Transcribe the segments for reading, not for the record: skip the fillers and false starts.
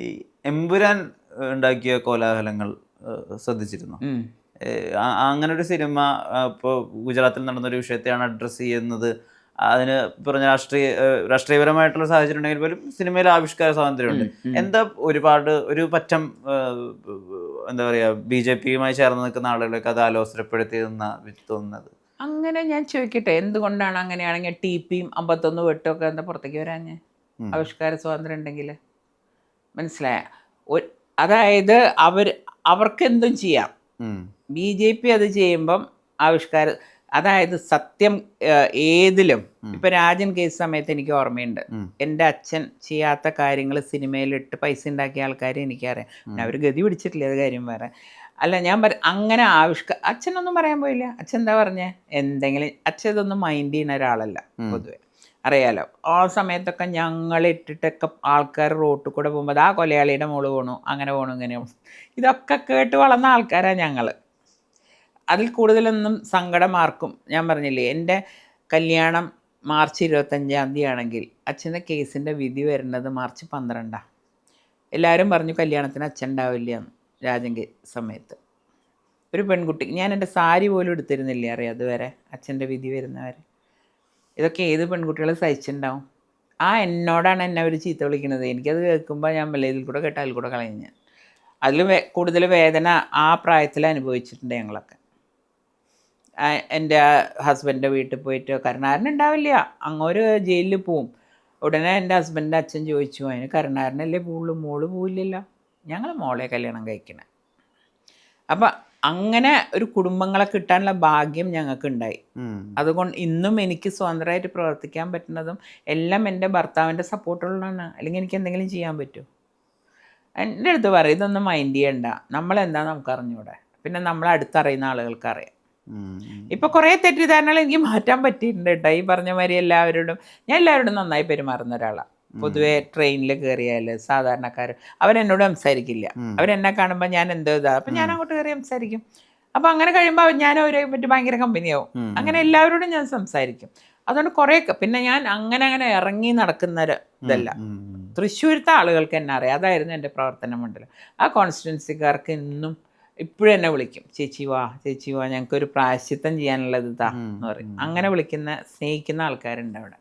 ഈ എമ്പുരാൻ ഉണ്ടാക്കിയ കോലാഹലങ്ങൾ ശ്രദ്ധിച്ചിരുന്നു. അങ്ങനെ ഒരു സിനിമ ഇപ്പോൾ ഗുജറാത്തിൽ നടന്നൊരു വിഷയത്തെയാണ് അഡ്രസ്സ് ചെയ്യുന്നത്. അതിന് പറഞ്ഞ രാഷ്ട്രീയപരമായിട്ടുള്ള സാഹചര്യം ഉണ്ടെങ്കിൽ പോലും സിനിമയിൽ ആവിഷ്കാര സ്വാതന്ത്ര്യമുണ്ട്. എന്താ ഒരു പറ്റം എന്താ പറയുക BJP-യുമായി ചേർന്ന് നിൽക്കുന്ന ആളുകളൊക്കെ അത് അലോസരപ്പെടുത്തിയെന്ന തോന്നുന്നത്? അങ്ങനെ ഞാൻ ചോദിക്കട്ടെ, എന്തുകൊണ്ടാണ് അങ്ങനെയാണെങ്കിൽ TPയും 51 വെട്ടൊക്കെ എന്താ പുറത്തേക്ക് വരാഞ്ഞ്? ആവിഷ്കാര സ്വാതന്ത്ര്യം ഉണ്ടെങ്കിൽ മനസ്സിലായ? അതായത് അവർക്ക് എന്തും ചെയ്യാം. BJP അത് ചെയ്യുമ്പം അതായത് സത്യം ഏതിലും ഇപ്പൊ രാജൻ കേസ് സമയത്ത് എനിക്ക് ഓർമ്മയുണ്ട്. എൻ്റെ അച്ഛൻ ചെയ്യാത്ത കാര്യങ്ങൾ സിനിമയിലിട്ട് പൈസ ഉണ്ടാക്കിയ ആൾക്കാർ എനിക്കറിയാം. അവർ ഗതി പിടിച്ചിട്ടില്ല, അത് കാര്യം വേറെ. അല്ല, ഞാൻ അങ്ങനെ അച്ഛനൊന്നും പറയാൻ പോയില്ല. അച്ഛൻ എന്താ പറഞ്ഞേ? അച്ഛൻ ഇതൊന്നും മൈൻഡ് ചെയ്യുന്ന ഒരാളല്ല പൊതുവെ, അറിയാലോ. ആ സമയത്തൊക്കെ ഞങ്ങളിട്ടിട്ടൊക്കെ ആൾക്കാർ റോട്ടിൽ കൂടെ പോകുമ്പോൾ ആ കൊലയാളിയുടെ മോള് പോണു, അങ്ങനെ പോണു, ഇങ്ങനെ പോണു, ഇതൊക്കെ കേട്ട് വളർന്ന ആൾക്കാരാണ് ഞങ്ങൾ. അതിൽ കൂടുതലൊന്നും സങ്കടം ആർക്കും, ഞാൻ പറഞ്ഞില്ലേ, എൻ്റെ കല്യാണം മാർച്ച് 25 ആണെങ്കിൽ അച്ഛൻ്റെ കേസിൻ്റെ വിധി വരുന്നത് മാർച്ച് 12. എല്ലാവരും പറഞ്ഞു കല്യാണത്തിന് അച്ഛൻ ഉണ്ടാവില്ല എന്ന്. രാജൻ സമയത്ത് ഒരു പെൺകുട്ടി, ഞാൻ എൻ്റെ സാരി പോലും എടുത്തിരുന്നില്ല, അറിയാം, അതുവരെ അച്ഛൻ്റെ വിധി വരുന്നവരെ. ഇതൊക്കെ ഏത് പെൺകുട്ടികൾ സഹിച്ചിട്ടുണ്ടാവും? എന്നോടാണ് എന്നെ അവർ ചീത്ത വിളിക്കുന്നത്. എനിക്കത് കേൾക്കുമ്പോൾ ഞാൻ ഇതിൽ കൂടെ കേട്ടാൽ അതിൽ കൂടെ കളഞ്ഞ്. അതിൽ കൂടുതൽ വേദന ആ പ്രായത്തിൽ അനുഭവിച്ചിട്ടുണ്ട് ഞങ്ങളൊക്കെ. എൻ്റെ ഹസ്ബൻഡിൻ്റെ വീട്ടിൽ പോയിട്ട് കരുണാകരനുണ്ടാവില്ല, അങ്ങോട്ട് ജയിലിൽ പോവും. ഉടനെ എൻ്റെ ഹസ്ബൻഡിൻ്റെ അച്ഛൻ ചോദിച്ചു, അതിന് കരുണാകരനല്ലേ പോവുള്ളൂ, മോള് പോവില്ലല്ലോ. ഞങ്ങൾ മോളെ കല്യാണം കഴിക്കണേ. അപ്പം അങ്ങനെ ഒരു കുടുംബങ്ങളെ കിട്ടാനുള്ള ഭാഗ്യം ഞങ്ങൾക്കുണ്ടായി. അതുകൊണ്ട് ഇന്നും എനിക്ക് സ്വതന്ത്രമായിട്ട് പ്രവർത്തിക്കാൻ പറ്റുന്നതും എല്ലാം എൻ്റെ ഭർത്താവിൻ്റെ സപ്പോർട്ടുള്ളതാണ്. അല്ലെങ്കിൽ എനിക്ക് എന്തെങ്കിലും ചെയ്യാൻ പറ്റുമോ? എൻ്റെ അടുത്ത് പറയും, ഇതൊന്നും മൈൻഡ് ചെയ്യണ്ട, നമ്മളെന്താ നമുക്ക് അറിഞ്ഞൂടെ, പിന്നെ നമ്മളെ അടുത്തറിയുന്ന ആളുകൾക്ക് അറിയാം. ഇപ്പൊ കുറേ തെറ്റിദ്ധാരണകൾ എനിക്ക് മാറ്റാൻ പറ്റിയിട്ടുണ്ട് കേട്ടോ. ഈ പറഞ്ഞ മാതിരി ഞാൻ എല്ലാവരോടും നന്നായി പെരുമാറുന്ന ഒരാളാണ്. പൊതുവെ ട്രെയിനിൽ കയറിയാൽ സാധാരണക്കാർ അവരെന്നോട് സംസാരിക്കില്ല. അവരെന്നെ കാണുമ്പോൾ ഞാൻ എന്തോ അപ്പം ഞാൻ അങ്ങോട്ട് കയറി സംസാരിക്കും. അപ്പം അങ്ങനെ കഴിയുമ്പോൾ ഞാൻ അവരെ പറ്റി ഭയങ്കര കമ്പനിയാവും. അങ്ങനെ എല്ലാവരോടും ഞാൻ സംസാരിക്കും. അതുകൊണ്ട് കുറേയൊക്കെ പിന്നെ ഞാൻ അങ്ങനെ ഇറങ്ങി നടക്കുന്ന ഇതല്ല. തൃശ്ശൂരത്തെ ആളുകൾക്ക് എന്നെ അറിയാം. അതായിരുന്നു എൻ്റെ പ്രവർത്തന മണ്ഡലം. ആ കോൺസ്റ്റിറ്റ്യുവൻസിക്കാർക്ക് ഇന്നും ഇപ്പോഴും എന്നെ വിളിക്കും, ചേച്ചി വാ ഞങ്ങൾക്കൊരു പ്രായശ്ചിത്തം ചെയ്യാനുള്ളത് ഇതാ എന്ന് പറയും. അങ്ങനെ സ്നേഹിക്കുന്ന ആൾക്കാരുണ്ട് അവിടെ.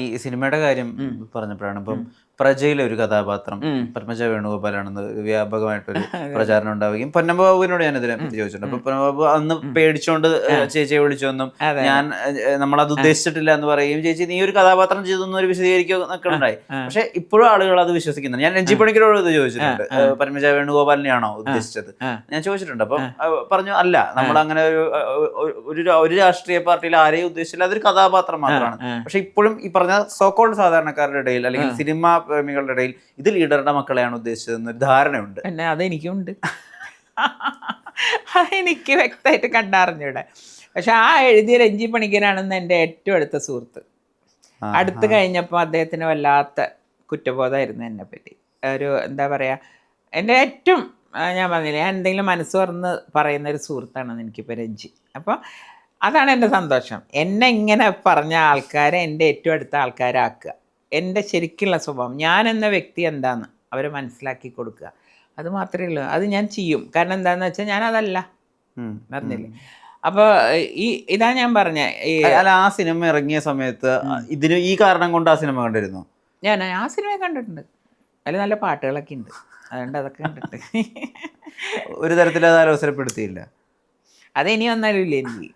ഈ സിനിമയുടെ കാര്യം പറഞ്ഞപ്പോഴാണ്, ഇപ്പം പ്രജയിലെ ഒരു കഥാപാത്രം പത്മജ വേണുഗോപാലാണെന്ന് വ്യാപകമായിട്ടൊരു പ്രചാരണം ഉണ്ടാവുകയും പൊന്നമ്പാബുവിനോട് ഞാനിതിനെ ചോദിച്ചിട്ടുണ്ട്. അപ്പൊ പൊന്നമ്പാബു അന്ന് പേടിച്ചോണ്ട് ചേച്ചിയെ വിളിച്ചൊന്നും നമ്മളത് ഉദ്ദേശിച്ചിട്ടില്ല എന്ന് പറയുകയും, ചേച്ചി നീ ഒരു കഥാപാത്രം ചെയ്തൊന്നും വിശദീകരിക്കുന്നൊക്കെ ഉണ്ടായി. പക്ഷെ ഇപ്പോഴും ആളുകൾ അത് വിശ്വസിക്കുന്നുണ്ട്. ഞാൻ രഞ്ജി പണിക്കരോട് ഇത് ചോദിച്ചിട്ടുണ്ട്, പത്മജ വേണുഗോപാലിനെയാണോ ഉദ്ദേശിച്ചത് ഞാൻ ചോദിച്ചിട്ടുണ്ട്. അപ്പം പറഞ്ഞു അല്ല, നമ്മൾ അങ്ങനെ ഒരു രാഷ്ട്രീയ പാർട്ടിയിൽ ആരെയും ഉദ്ദേശിച്ചില്ല, അതൊരു കഥാപാത്രം മാത്രമാണ്. പക്ഷെ ഇപ്പോഴും ഈ പറഞ്ഞ സോക്കോൾഡ് സാധാരണക്കാരുടെ ഇടയിൽ അല്ലെങ്കിൽ സിനിമാ പ്രേമികളുടെ ഇടയിൽ ഇത് ലീഡറുടെ മക്കളെയാണ് ഉദ്ദേശിച്ചതെന്നൊരു ധാരണയുണ്ട്. പിന്നെ അതെനിക്കുണ്ട്, അതെനിക്ക് വ്യക്തമായിട്ട് കണ്ടറിഞ്ഞൂടെ. പക്ഷെ എഴുതിയ രഞ്ജി പണിക്കരാണെന്ന് എൻ്റെ ഏറ്റവും അടുത്ത സുഹൃത്ത്. അടുത്ത് കഴിഞ്ഞപ്പോൾ അദ്ദേഹത്തിന് വല്ലാത്ത കുറ്റബോധമായിരുന്നു എന്നെപ്പറ്റി. എന്താ പറയുക, എൻ്റെ ഏറ്റവും ഞാൻ പറഞ്ഞില്ലേ, ഞാൻ എന്തെങ്കിലും മനസ്സ് തുറന്ന് പറയുന്നൊരു സുഹൃത്താണെന്ന് എനിക്കിപ്പോൾ രഞ്ജി. അപ്പോൾ അതാണ് എൻ്റെ സന്തോഷം. എന്നെ ഇങ്ങനെ പറഞ്ഞ ആൾക്കാരെ എൻ്റെ ഏറ്റവും അടുത്ത ആൾക്കാരാക്കുക. എൻ്റെ ശരിക്കുള്ള സ്വഭാവം, ഞാൻ എന്ന വ്യക്തി എന്താണെന്ന് അവരെ മനസ്സിലാക്കി കൊടുക്കുക, അത് മാത്രമേ ഉള്ളൂ. അത് ഞാൻ ചെയ്യും. കാരണം എന്താണെന്ന് വെച്ചാൽ ഞാനതല്ല, പറഞ്ഞില്ലേ. അപ്പോൾ ഇതാ ഞാൻ പറഞ്ഞ ആ സിനിമ ഇറങ്ങിയ സമയത്ത് ഈ കാരണം കൊണ്ട് ആ സിനിമ കണ്ടിരുന്നു. ഞാൻ ആ സിനിമ കണ്ടിട്ടുണ്ട്. അതിൽ നല്ല പാട്ടുകളൊക്കെ ഉണ്ട്, അതുകൊണ്ട് അതൊക്കെ കണ്ടിട്ടുണ്ട്. ഒരു തരത്തിൽ അത് അവസരപ്പെടുത്തിയില്ല. അതിനി വന്നാലും ഇല്ല എനിക്ക്.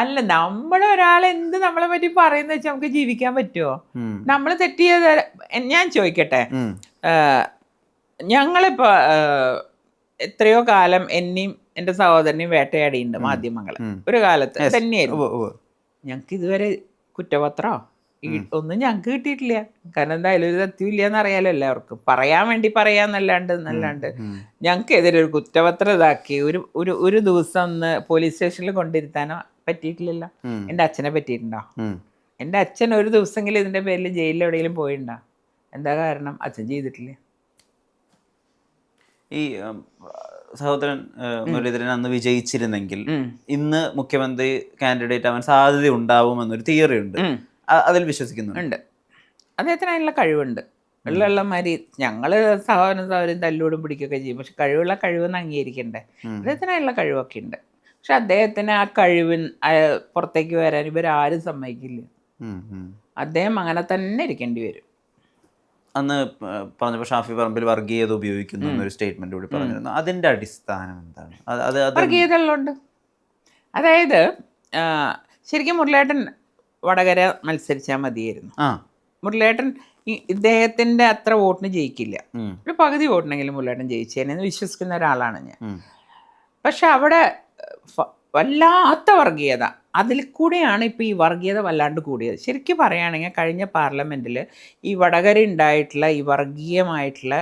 അല്ല, നമ്മളൊരാൾ എന്ത് നമ്മളെ പറ്റി പറയുന്ന വെച്ചാൽ നമുക്ക് ജീവിക്കാൻ പറ്റുമോ? നമ്മൾ തെറ്റ് ചെയ്ത, ഞാൻ ചോദിക്കട്ടെ, ഞങ്ങളിപ്പോ എത്രയോ കാലം എന്നെയും എൻ്റെ സഹോദരനെയും വേട്ടയാടിയുണ്ട് മാധ്യമങ്ങൾ. ഒരു കാലത്ത് തന്നെയായിരുന്നു. ഞങ്ങൾക്ക് ഇതുവരെ കുറ്റപത്രമോ ഒന്നും ഞങ്ങൾക്ക് കിട്ടിയിട്ടില്ല. കാരണം എന്തായാലും ഒരു സത്യമില്ല എന്നറിയാലോ എല്ലാവർക്കും. പറയാൻ വേണ്ടി പറയാന്നല്ലാണ്ട് ഞങ്ങൾക്കെതിരെ ഒരു കുറ്റപത്രം ഇതാക്കി ഒരു ദിവസം ഒന്ന് പോലീസ് സ്റ്റേഷനിൽ കൊണ്ടിരുത്താനോ പറ്റിയിട്ടില്ലല്ലോ. എൻ്റെ അച്ഛനെ പറ്റിയിട്ടുണ്ടോ? എൻ്റെ അച്ഛൻ ഒരു ദിവസമെങ്കിലും ഇതിൻ്റെ പേരിൽ ജയിലിൽ എവിടെയെങ്കിലും പോയിട്ടുണ്ടോ? എന്താ കാരണം? അച്ഛൻ ചെയ്തിട്ടില്ല. ഈ സഹോദരൻ മുരളീധരൻ അന്ന് വിജയിച്ചിരുന്നെങ്കിൽ ഇന്ന് മുഖ്യമന്ത്രി കാൻഡിഡേറ്റ് ആവാൻ സാധ്യത ഉണ്ടാവുമെന്നൊരു തിയറി ഉണ്ട്. അതിൽ വിശ്വസിക്കുന്നുണ്ട്. അദ്ദേഹത്തിന് അതിനുള്ള കഴിവുണ്ട്. ഉള്ളമാതിരി ഞങ്ങൾ സഹോദരൻ തല്ലൂടും പിടിക്കുകയൊക്കെ ചെയ്യും, പക്ഷെ കഴിവെന്ന് അംഗീകരിക്കണ്ടേ. അദ്ദേഹത്തിന് അതിനുള്ള കഴിവൊക്കെ ഉണ്ട്. പക്ഷെ അദ്ദേഹത്തിന് ആ കഴിവിൻ പുറത്തേക്ക് വരാൻ ഇവരാരും സമ്മതിക്കില്ല. അദ്ദേഹം അങ്ങനെ തന്നെ ഇരിക്കേണ്ടി വരും. അന്ന് പറഞ്ഞപ്പോൾ ഷാഫി പറമ്പിൽ വർഗീയത ഉപയോഗിക്കുന്നു എന്നൊരു സ്റ്റേറ്റ്മെന്റ് കൂടി പറഞ്ഞിരുന്നു. അതിന്റെ അടിസ്ഥാനം എന്താണ്? വർഗീയത ഉള്ളതുകൊണ്ട്. അതായത് ശരിക്കും മുരളിയേട്ടൻ വടകര മത്സരിച്ചാൽ മതിയായിരുന്നു. മുരളിയേട്ടൻ ഇദ്ദേഹത്തിന്റെ അത്ര വോട്ടിന് ജയിക്കില്ല, ഒരു പകുതി വോട്ടിനെങ്കിലും മുരളിയേട്ടൻ ജയിച്ചേനെന്ന് വിശ്വസിക്കുന്ന ഒരാളാണ് ഞാൻ. പക്ഷെ അവിടെ വല്ലാത്ത വർഗീയത, അതിൽ കൂടെയാണ് ഇപ്പോൾ ഈ വർഗീയത വല്ലാണ്ട് കൂടിയത്. ശരിക്കും പറയുകയാണെങ്കിൽ കഴിഞ്ഞ പാർലമെൻറ്റിൽ ഈ വടകര ഉണ്ടായിട്ടുള്ള ഈ വർഗീയമായിട്ടുള്ള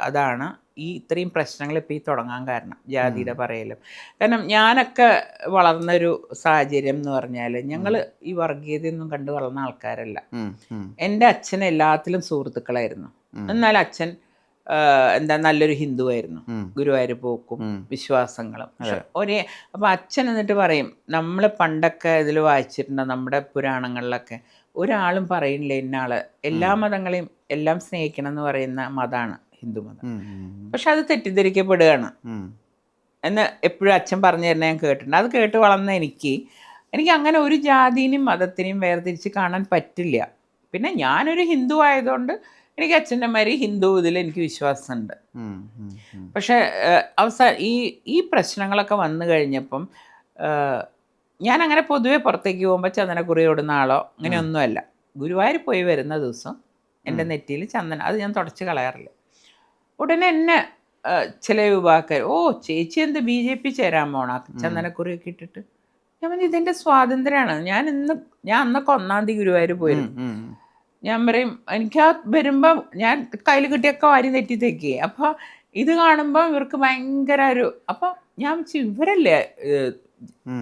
അതാണ് ഈ ഇത്രയും പ്രശ്നങ്ങൾ ഇപ്പോൾ ഈ തുടങ്ങാൻ കാരണം, ജാതിയുടെ പറയലും. കാരണം ഞാനൊക്കെ വളർന്നൊരു സാഹചര്യം എന്ന് പറഞ്ഞാൽ ഞങ്ങൾ ഈ വർഗീയതയൊന്നും കണ്ടു വളർന്ന ആൾക്കാരല്ല. എൻ്റെ അച്ഛൻ എല്ലാത്തിലും സുഹൃത്തുക്കളായിരുന്നു. എന്നാൽ അച്ഛൻ നല്ലൊരു ഹിന്ദു ആയിരുന്നു. ഗുരുവായൂർ പോക്കും വിശ്വാസങ്ങളും അപ്പോൾ അച്ഛൻ എന്നിട്ട് പറയും, നമ്മൾ പണ്ടൊക്കെ ഇതിൽ വായിച്ചിട്ടുണ്ട് നമ്മുടെ പുരാണങ്ങളിലൊക്കെ, ഒരാളും പറയില്ല ഇന്നാള് എല്ലാ മതങ്ങളെയും എല്ലാം സ്നേഹിക്കണം എന്ന് പറയുന്ന മതമാണ് ഹിന്ദു മതം. പക്ഷെ അത് തെറ്റിദ്ധരിക്കപ്പെടുകയാണ് എന്ന് എപ്പോഴും അച്ഛൻ പറഞ്ഞു തരുന്ന ഞാൻ കേട്ടിട്ടുണ്ട്. അത് കേട്ട് വളർന്ന എനിക്ക് അങ്ങനെ ഒരു ജാതിനെയും മതത്തിനെയും വേർതിരിച്ച് കാണാൻ പറ്റില്ല. പിന്നെ ഞാനൊരു ഹിന്ദു ആയതുകൊണ്ട് എനിക്ക് അച്ഛൻ്റെ മാതിരി ഹിന്ദു ഇതിൽ എനിക്ക് വിശ്വാസമുണ്ട്. പക്ഷെ ഈ പ്രശ്നങ്ങളൊക്കെ വന്നു കഴിഞ്ഞപ്പം ഞാൻ അങ്ങനെ പൊതുവെ പുറത്തേക്ക് പോകുമ്പോൾ ചന്ദനക്കുറി ഓടുന്ന ആളോ അങ്ങനെയൊന്നുമല്ല. ഗുരുവായൂർ പോയി വരുന്ന ദിവസം എൻ്റെ നെറ്റിയിൽ ചന്ദനം, അത് ഞാൻ തുടച്ച് കളയാറില്ല. ഉടനെ എന്നെ ചില യുവാക്കൾ, ചേച്ചി എന്ത് BJP ചേരാൻ പോണ ചന്ദനക്കുറിയൊക്കെ ഇട്ടിട്ട്. ഞാൻ പറഞ്ഞു ഇതെൻ്റെ സ്വാതന്ത്ര്യമാണ്. ഞാൻ അന്നൊക്കെ 1-ാം തീയതി ഗുരുവായൂർ പോയിരുന്നു. ഞാൻ പറയും എനിക്ക് വരുമ്പം ഞാൻ കയ്യിൽ കിട്ടിയൊക്കെ വാരി നെറ്റിത്തേക്ക്. അപ്പോൾ ഇത് കാണുമ്പോൾ ഇവർക്ക് ഭയങ്കര അപ്പോൾ ഞാൻ ഇവരല്ലേ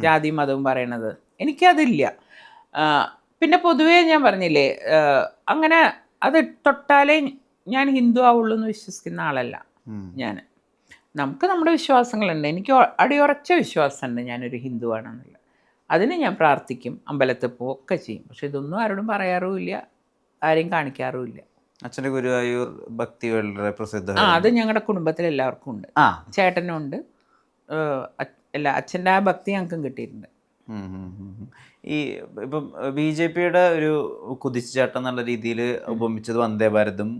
ജാതി മതവും പറയണത്, എനിക്കതില്ല. പിന്നെ പൊതുവേ ഞാൻ പറഞ്ഞില്ലേ, അങ്ങനെ അത് തൊട്ടാലേ ഞാൻ ഹിന്ദു ആവുള്ളൂ എന്ന് വിശ്വസിക്കുന്ന ആളല്ല ഞാൻ. നമുക്ക് നമ്മുടെ വിശ്വാസങ്ങളുണ്ട്. എനിക്ക് അടിയുറച്ച വിശ്വാസമുണ്ട് ഞാനൊരു ഹിന്ദു ആണെന്നുള്ളത്. അതിന് ഞാൻ പ്രാർത്ഥിക്കും, അമ്പലത്തിൽ പോവുകയൊക്കെ ചെയ്യും. പക്ഷെ ഇതൊന്നും ആരോടും പറയാറുമില്ല, ആരെയും കാണിക്കാറുമില്ല. അച്ഛൻ്റെ ഗുരുവായൂർ ഭക്തി വളരെ പ്രസിദ്ധ. അത് ഞങ്ങളുടെ കുടുംബത്തിൽ എല്ലാവർക്കും ഉണ്ട്. ചേട്ടനും ഉണ്ട്. അച്ഛൻ്റെ ആ ഭക്തി ഞങ്ങൾക്കും കിട്ടിയിട്ടുണ്ട്. ഈ ഇപ്പം BJPയുടെ ഒരു കുതിച്ചുചാട്ടം എന്നുള്ള രീതിയിൽ ഉപമിച്ചത് വന്ദേ ഭാരതും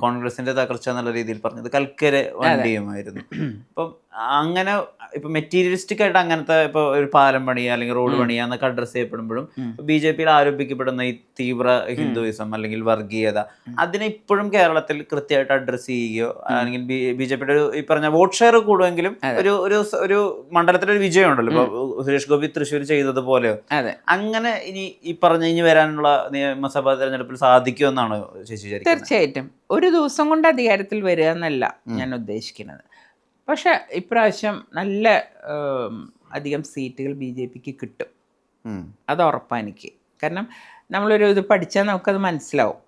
കോൺഗ്രസിന്റെ തകർച്ച എന്നുള്ള രീതിയിൽ പറഞ്ഞത് കൽക്കര വണ്ടിയുമായിരുന്നു. അപ്പം അങ്ങനെ ഇപ്പൊ മെറ്റീരിയലിസ്റ്റിക് ആയിട്ട് അങ്ങനത്തെ ഇപ്പൊ ഒരു പാലം പണിയ അല്ലെങ്കിൽ റോഡ് പണിയ എന്നൊക്കെ അഡ്രസ് ചെയ്യപ്പെടുമ്പോഴും BJPയിൽ ആരോപിക്കപ്പെടുന്ന ഈ തീവ്ര ഹിന്ദുയിസം അല്ലെങ്കിൽ വർഗീയത അതിനെ ഇപ്പോഴും കേരളത്തിൽ കൃത്യമായിട്ട് അഡ്രസ് ചെയ്യുകയോ അല്ലെങ്കിൽ BJPയുടെ ഈ പറഞ്ഞ വോട്ട് ഷെയർ കൂടുമെങ്കിലും ഒരു മണ്ഡലത്തിലൊരു വിജയം ഉണ്ടല്ലോ, ഇപ്പൊ സുരേഷ് ഗോപി തൃശ്ശൂർ ചെയ്തതുപോലെയോ അങ്ങനെ ഇനി പറഞ്ഞ് വരാനുള്ള നിയമസഭാ തെരഞ്ഞെടുപ്പിൽ സാധിക്കുമെന്നാണ് ചേച്ചി വിചാരിക്കുന്നത്? തീർച്ചയായിട്ടും ഒരു ദിവസം കൊണ്ട് അധികാരത്തിൽ വരിക എന്നല്ല ഞാൻ ഉദ്ദേശിക്കുന്നത്. പക്ഷെ ഇപ്രാവശ്യം നല്ല അധികം സീറ്റുകൾ BJPക്ക് കിട്ടും, അത് ഉറപ്പാണ് എനിക്ക്. കാരണം നമ്മളൊരു ഇത് പഠിച്ചാൽ നമുക്കത് മനസ്സിലാവും.